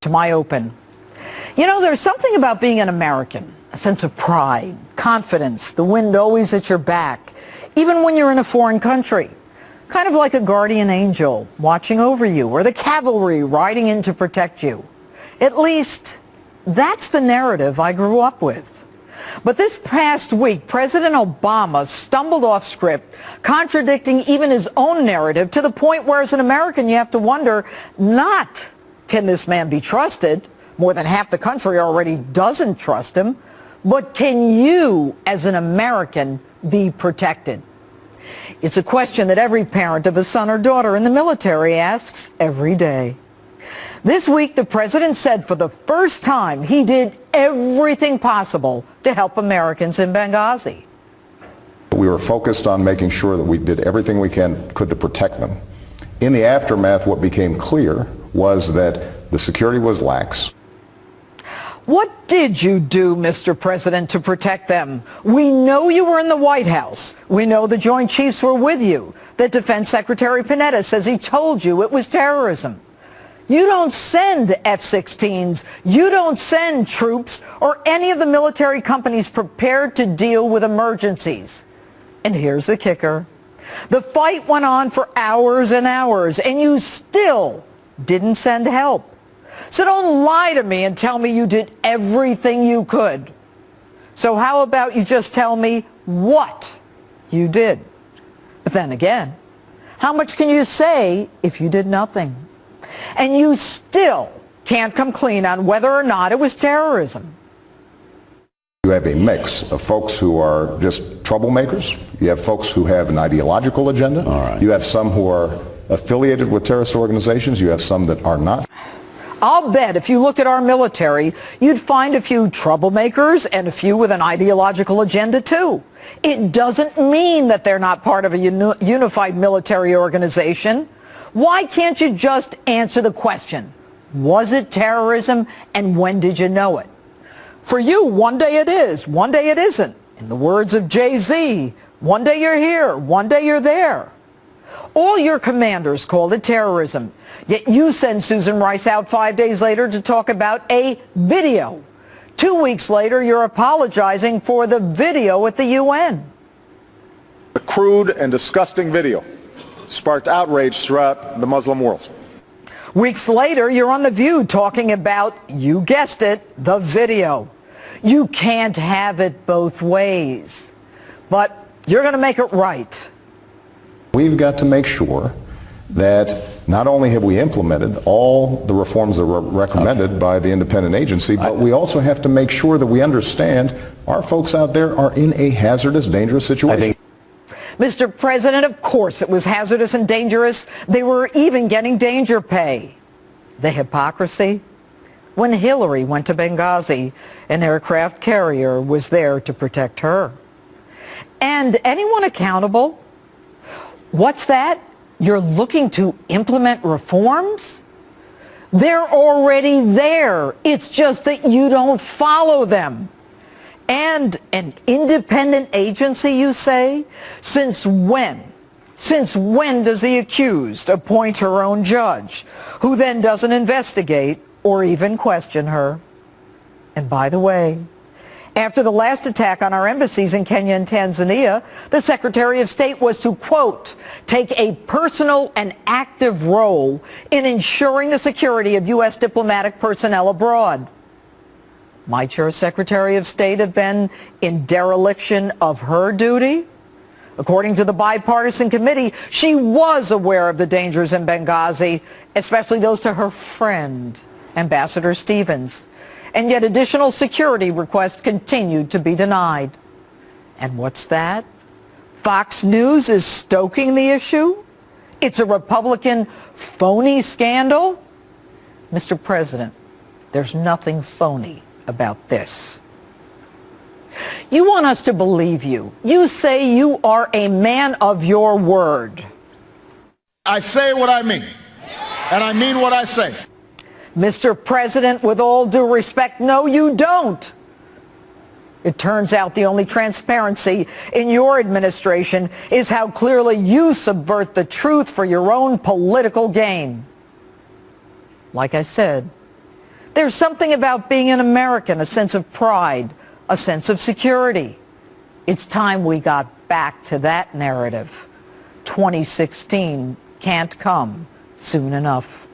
to my open. You know, there's something about being an American, a sense of pride, confidence, the wind always at your back, even when you're in a foreign country. Kind of like a guardian angel watching over you, or the cavalry riding in to protect you. At least, that's the narrative I grew up with. But this past week, President Obama stumbled off script, contradicting even his own narrative, to the point where as an American you have to wonder, not can this man be trusted? More than half the country already doesn't trust him. But can you, as an American, be protected? It's a question that every parent of a son or daughter in the military asks every day. This week, the president said for the first time he did everything possible to help Americans in Benghazi. We were focused on making sure that we did everything we could to protect them. In the aftermath, what became clear was that the security was lax. What did you do, Mr. President, to protect them? We know you were in the White House. We know the Joint Chiefs were with you. That Defense Secretary Panetta says he told you it was terrorism. You don't send F-16s. You don't send troops or any of the military companies prepared to deal with emergencies. And here's the kicker. The fight went on for hours and hours, and you still didn't send help. So don't lie to me and tell me you did everything you could. So how about you just tell me what you did? But then again, how much can you say if you did nothing? And you still can't come clean on whether or not it was terrorism. You have a mix of folks who are just troublemakers. You have folks who have an ideological agenda. All right. You have some who are affiliated with terrorist organizations. You have some that are not. I'll bet if you looked at our military, you'd find a few troublemakers and a few with an ideological agenda too. It doesn't mean that they're not part of a unified military organization. Why can't you just answer the question? Was it terrorism, and when did you know it? For you, one day it is, one day it isn't. In the words of Jay-Z, one day you're here, one day you're there. All your commanders called it terrorism, yet you send Susan Rice out 5 days later to talk about a video. 2 weeks later, you're apologizing for the video at the UN. A crude and disgusting video sparked outrage throughout the Muslim world. Weeks later, you're on The View talking about, you guessed it, the video. You can't have it both ways. But you're going to make it right. We've got to make sure that not only have we implemented all the reforms that were recommended by the independent agency, but we also have to make sure that we understand our folks out there are in a hazardous, dangerous situation. Mr. President, of course it was hazardous and dangerous. They were even getting danger pay. The hypocrisy? When Hillary went to Benghazi, an aircraft carrier was there to protect her. And anyone accountable? What's that? You're looking to implement reforms? They're already there. It's just that you don't follow them. And an independent agency, you say? Since when? Since when does the accused appoint her own judge, who then doesn't investigate or even question her? And by the way, after the last attack on our embassies in Kenya and Tanzania, the Secretary of State was to, quote, take a personal and active role in ensuring the security of U.S. diplomatic personnel abroad. Might your Secretary of State have been in dereliction of her duty? According to the bipartisan committee, she was aware of the dangers in Benghazi, especially those to her friend, Ambassador Stevens. And yet additional security requests continued to be denied. And what's that? Fox News is stoking the issue? It's a Republican phony scandal? Mr. President, there's nothing phony about this. You want us to believe you. You say you are a man of your word. I say what I mean, and I mean what I say. Mr. President, with all due respect, no, you don't. It turns out the only transparency in your administration is how clearly you subvert the truth for your own political gain. Like I said, There's something about being an American, a sense of pride, a sense of security. It's time we got back to that narrative. 2016 can't come soon enough.